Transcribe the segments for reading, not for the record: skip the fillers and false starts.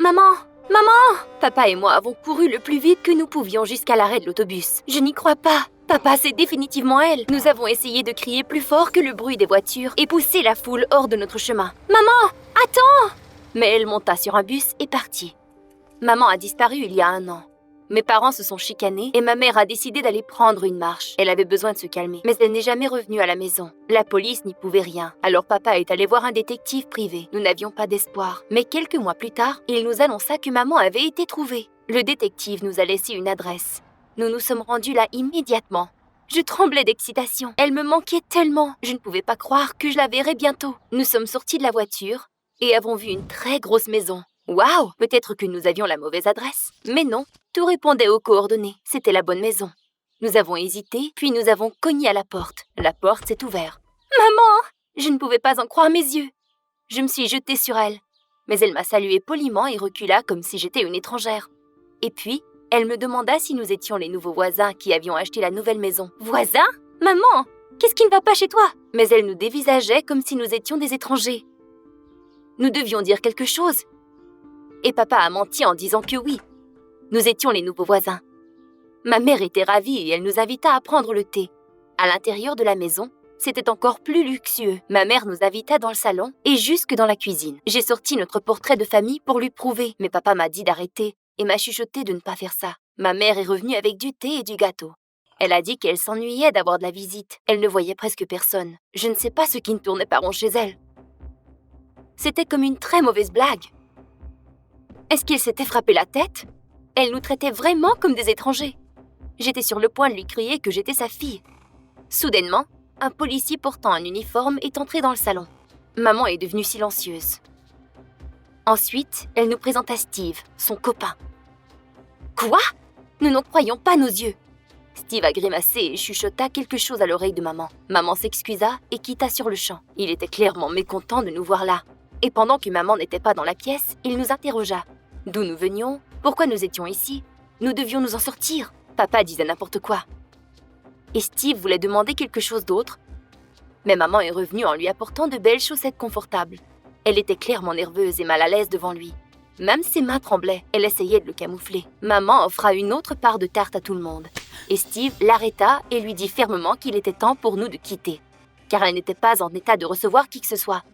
Maman! Maman! Papa et moi avons couru le plus vite que nous pouvions jusqu'à l'arrêt de l'autobus. Je n'y crois pas. Papa, c'est définitivement elle. Nous avons essayé de crier plus fort que le bruit des voitures et pousser la foule hors de notre chemin. Maman! Attends! Mais elle monta sur un bus et partit. Maman a disparu il y a 1 an. Mes parents se sont chicanés et ma mère a décidé d'aller prendre une marche. Elle avait besoin de se calmer, mais elle n'est jamais revenue à la maison. La police n'y pouvait rien. Alors papa est allé voir un détective privé. Nous n'avions pas d'espoir. Mais quelques mois plus tard, il nous annonça que maman avait été trouvée. Le détective nous a laissé une adresse. Nous nous sommes rendus là immédiatement. Je tremblais d'excitation. Elle me manquait tellement. Je ne pouvais pas croire que je la verrais bientôt. Nous sommes sortis de la voiture et avons vu une très grosse maison. Waouh! Peut-être que nous avions la mauvaise adresse. Mais non, tout répondait aux coordonnées. C'était la bonne maison. Nous avons hésité, puis nous avons cogné à la porte. La porte s'est ouverte. Maman! Je ne pouvais pas en croire mes yeux. Je me suis jetée sur elle. Mais elle m'a salué poliment et recula comme si j'étais une étrangère. Et puis, elle me demanda si nous étions les nouveaux voisins qui avions acheté la nouvelle maison. Voisins? Maman! Qu'est-ce qui ne va pas chez toi? Mais elle nous dévisageait comme si nous étions des étrangers. Nous devions dire quelque chose. Et papa a menti en disant que oui. Nous étions les nouveaux voisins. Ma mère était ravie et elle nous invita à prendre le thé. À l'intérieur de la maison, c'était encore plus luxueux. Ma mère nous invita dans le salon et jusque dans la cuisine. J'ai sorti notre portrait de famille pour lui prouver, mais papa m'a dit d'arrêter et m'a chuchoté de ne pas faire ça. Ma mère est revenue avec du thé et du gâteau. Elle a dit qu'elle s'ennuyait d'avoir de la visite. Elle ne voyait presque personne. Je ne sais pas ce qui ne tournait pas rond chez elle. C'était comme une très mauvaise blague. Est-ce qu'il s'était frappé la tête? Elle nous traitait vraiment comme des étrangers. J'étais sur le point de lui crier que j'étais sa fille. Soudainement, un policier portant un uniforme est entré dans le salon. Maman est devenue silencieuse. Ensuite, elle nous présenta Steve, son copain. Quoi? Nous n'en croyions pas nos yeux. Steve a grimacé et chuchota quelque chose à l'oreille de maman. Maman s'excusa et quitta sur le champ. Il était clairement mécontent de nous voir là. Et pendant que maman n'était pas dans la pièce, il nous interrogea. D'où nous venions? Pourquoi nous étions ici? Nous devions nous en sortir. Papa disait n'importe quoi. Et Steve voulait demander quelque chose d'autre. Mais maman est revenue en lui apportant de belles chaussettes confortables. Elle était clairement nerveuse et mal à l'aise devant lui. Même ses mains tremblaient, elle essayait de le camoufler. Maman offra une autre part de tarte à tout le monde. Et Steve l'arrêta et lui dit fermement qu'il était temps pour nous de quitter. Car elle n'était pas en état de recevoir qui que ce soit.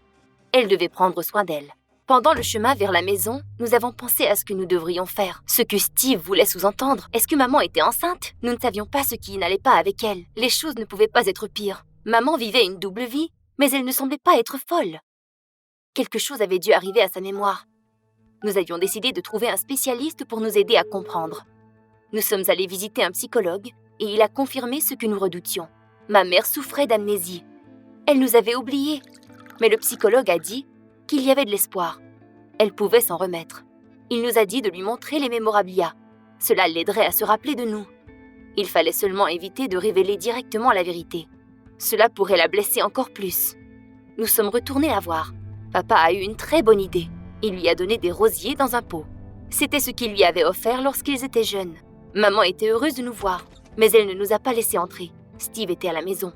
Elle devait prendre soin d'elle. Pendant le chemin vers la maison, nous avons pensé à ce que nous devrions faire. Ce que Steve voulait sous-entendre. Est-ce que maman était enceinte? Nous ne savions pas ce qui n'allait pas avec elle. Les choses ne pouvaient pas être pires. Maman vivait une double vie, mais elle ne semblait pas être folle. Quelque chose avait dû arriver à sa mémoire. Nous avions décidé de trouver un spécialiste pour nous aider à comprendre. Nous sommes allés visiter un psychologue et il a confirmé ce que nous redoutions. Ma mère souffrait d'amnésie. Elle nous avait oubliés. Mais le psychologue a dit qu'il y avait de l'espoir. Elle pouvait s'en remettre. Il nous a dit de lui montrer les mémorabilia. Cela l'aiderait à se rappeler de nous. Il fallait seulement éviter de révéler directement la vérité. Cela pourrait la blesser encore plus. Nous sommes retournés la voir. Papa a eu une très bonne idée. Il lui a donné des rosiers dans un pot. C'était ce qu'il lui avait offert lorsqu'ils étaient jeunes. Maman était heureuse de nous voir, mais elle ne nous a pas laissé entrer. Steve était à la maison.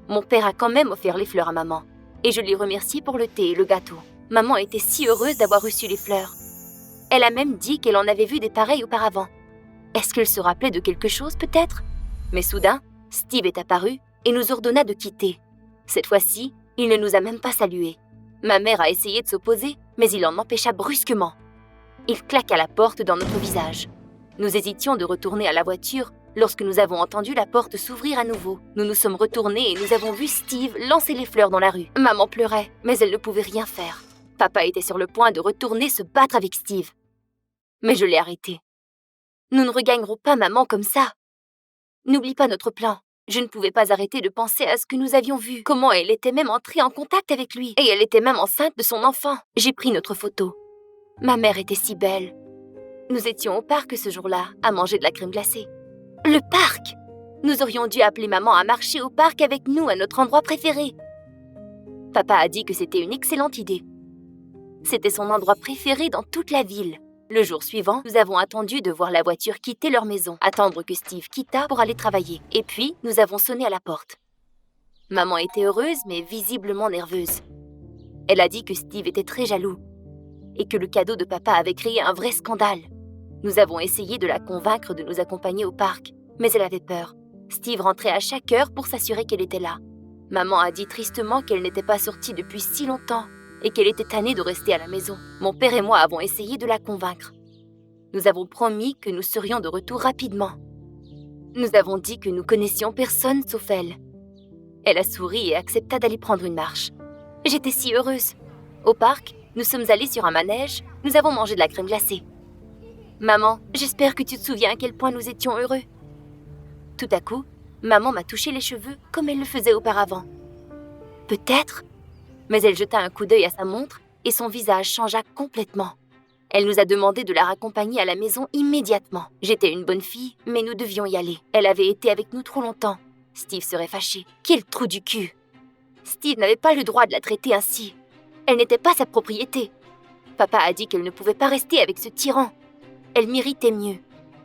Mon père a quand même offert les fleurs à maman. Et je l'ai remerciée pour le thé et le gâteau. Maman était si heureuse d'avoir reçu les fleurs. Elle a même dit qu'elle en avait vu des pareils auparavant. Est-ce qu'elle se rappelait de quelque chose peut-être? Mais soudain, Steve est apparu et nous ordonna de quitter. Cette fois-ci, il ne nous a même pas salués. Ma mère a essayé de s'opposer, mais il en empêcha brusquement. Il claqua la porte dans notre visage. Nous hésitions de retourner à la voiture lorsque nous avons entendu la porte s'ouvrir à nouveau. Nous nous sommes retournés et nous avons vu Steve lancer les fleurs dans la rue. Maman pleurait, mais elle ne pouvait rien faire. Papa était sur le point de retourner se battre avec Steve. Mais je l'ai arrêté. Nous ne regagnerons pas maman comme ça. N'oublie pas notre plan. Je ne pouvais pas arrêter de penser à ce que nous avions vu, comment elle était même entrée en contact avec lui, et elle était même enceinte de son enfant. J'ai pris notre photo. Ma mère était si belle. Nous étions au parc ce jour-là, à manger de la crème glacée. Le parc! Nous aurions dû appeler maman à marcher au parc avec nous à notre endroit préféré. Papa a dit que c'était une excellente idée. C'était son endroit préféré dans toute la ville. Le jour suivant, nous avons attendu de voir la voiture quitter leur maison, attendre que Steve quittât pour aller travailler. Et puis, nous avons sonné à la porte. Maman était heureuse, mais visiblement nerveuse. Elle a dit que Steve était très jaloux. et que le cadeau de papa avait créé un vrai scandale. Nous avons essayé de la convaincre de nous accompagner au parc, mais elle avait peur. Steve rentrait à chaque heure pour s'assurer qu'elle était là. Maman a dit tristement qu'elle n'était pas sortie depuis si longtemps et qu'elle était tannée de rester à la maison. Mon père et moi avons essayé de la convaincre. Nous avons promis que nous serions de retour rapidement. Nous avons dit que nous connaissions personne sauf elle. Elle a souri et accepta d'aller prendre une marche. J'étais si heureuse. Au parc, nous sommes allés sur un manège, nous avons mangé de la crème glacée. Maman, j'espère que tu te souviens à quel point nous étions heureux. Tout à coup, maman m'a touché les cheveux comme elle le faisait auparavant. Peut-être, mais elle jeta un coup d'œil à sa montre et son visage changea complètement. Elle nous a demandé de la raccompagner à la maison immédiatement. J'étais une bonne fille, mais nous devions y aller. Elle avait été avec nous trop longtemps. Steve serait fâché. Quel trou du cul! Steve n'avait pas le droit de la traiter ainsi. Elle n'était pas sa propriété. Papa a dit qu'elle ne pouvait pas rester avec ce tyran. Elle méritait mieux.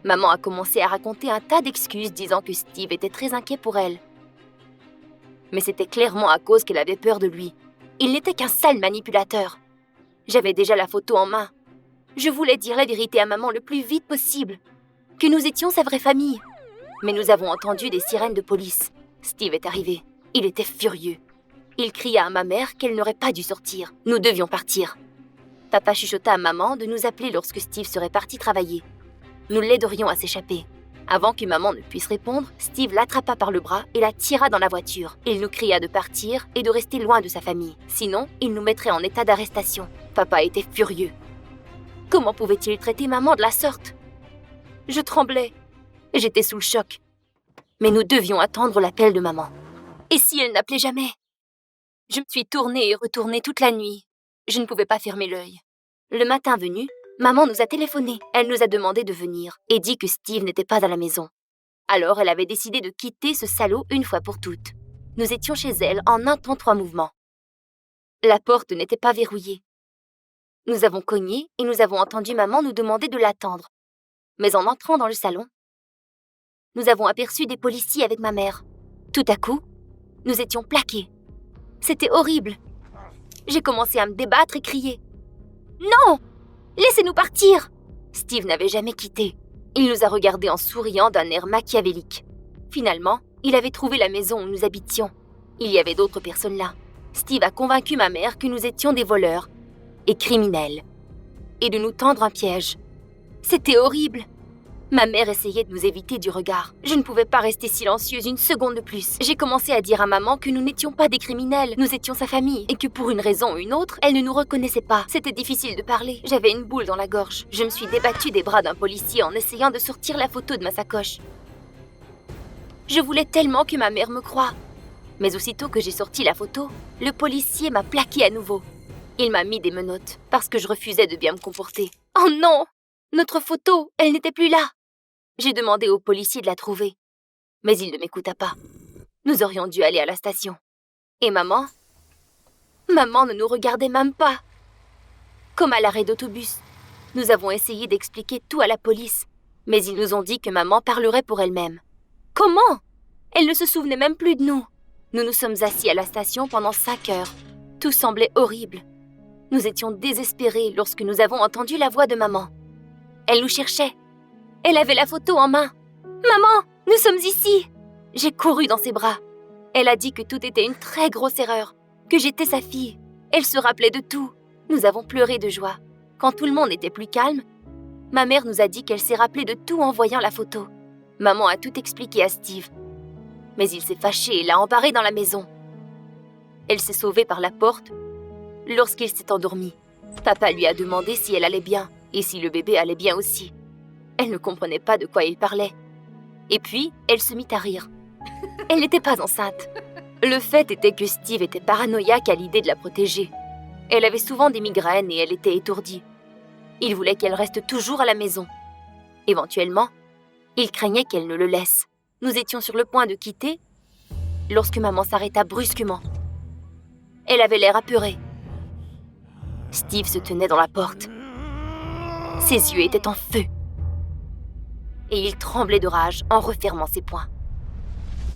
Maman a commencé à raconter un tas d'excuses disant que Steve était très inquiet pour elle. Mais c'était clairement à cause qu'elle avait peur de lui. Il n'était qu'un sale manipulateur. J'avais déjà la photo en main. Je voulais dire la vérité à maman le plus vite possible. Que nous étions sa vraie famille. Mais nous avons entendu des sirènes de police. Steve est arrivé. Il était furieux. Il cria à ma mère qu'elle n'aurait pas dû sortir. Nous devions partir. Papa chuchota à maman de nous appeler lorsque Steve serait parti travailler. Nous l'aiderions à s'échapper. Avant que maman ne puisse répondre, Steve l'attrapa par le bras et la tira dans la voiture. Il nous cria de partir et de rester loin de sa famille. Sinon, il nous mettrait en état d'arrestation. Papa était furieux. Comment pouvait-il traiter maman de la sorte? Je tremblais. J'étais sous le choc. Mais nous devions attendre l'appel de maman. Et si elle n'appelait jamais? Je me suis tournée et retournée toute la nuit. Je ne pouvais pas fermer l'œil. Le matin venu, maman nous a téléphoné. Elle nous a demandé de venir et dit que Steve n'était pas à la maison. Alors elle avait décidé de quitter ce salaud une fois pour toutes. Nous étions chez elle en un temps 3 mouvements. La porte n'était pas verrouillée. Nous avons cogné et nous avons entendu maman nous demander de l'attendre. Mais en entrant dans le salon, nous avons aperçu des policiers avec ma mère. Tout à coup, nous étions plaqués. C'était horrible. J'ai commencé à me débattre et crier. « Non! Laissez-nous partir !» Steve n'avait jamais quitté. Il nous a regardés en souriant d'un air machiavélique. Finalement, il avait trouvé la maison où nous habitions. Il y avait d'autres personnes là. Steve a convaincu ma mère que nous étions des voleurs et criminels, et de nous tendre un piège. C'était horrible. Ma mère essayait de nous éviter du regard. Je ne pouvais pas rester silencieuse une seconde de plus. J'ai commencé à dire à maman que nous n'étions pas des criminels, nous étions sa famille, et que pour une raison ou une autre, elle ne nous reconnaissait pas. C'était difficile de parler. J'avais une boule dans la gorge. Je me suis débattue des bras d'un policier en essayant de sortir la photo de ma sacoche. Je voulais tellement que ma mère me croie. Mais aussitôt que j'ai sorti la photo, le policier m'a plaquée à nouveau. Il m'a mis des menottes parce que je refusais de bien me comporter. Oh non! Notre photo, elle n'était plus là. J'ai demandé au policier de la trouver, mais il ne m'écouta pas. Nous aurions dû aller à la station. Et maman ne nous regardait même pas. Comme à l'arrêt d'autobus, nous avons essayé d'expliquer tout à la police, mais ils nous ont dit que maman parlerait pour elle-même. Comment? Elle ne se souvenait même plus de nous. Nous nous sommes assis à la station pendant 5 heures. Tout semblait horrible. Nous étions désespérés lorsque nous avons entendu la voix de maman. Elle nous cherchait. Elle avait la photo en main. « Maman, nous sommes ici !» J'ai couru dans ses bras. Elle a dit que tout était une très grosse erreur, que j'étais sa fille. Elle se rappelait de tout. Nous avons pleuré de joie. Quand tout le monde était plus calme, ma mère nous a dit qu'elle s'est rappelée de tout en voyant la photo. Maman a tout expliqué à Steve. Mais il s'est fâché et l'a embarré dans la maison. Elle s'est sauvée par la porte lorsqu'il s'est endormi. Papa lui a demandé si elle allait bien et si le bébé allait bien aussi. Elle ne comprenait pas de quoi il parlait. Et puis, elle se mit à rire. Elle n'était pas enceinte. Le fait était que Steve était paranoïaque à l'idée de la protéger. Elle avait souvent des migraines et elle était étourdie. Il voulait qu'elle reste toujours à la maison. Éventuellement, il craignait qu'elle ne le laisse. Nous étions sur le point de quitter lorsque maman s'arrêta brusquement. Elle avait l'air apeurée. Steve se tenait dans la porte. Ses yeux étaient en feu. Et il tremblait de rage en refermant ses poings.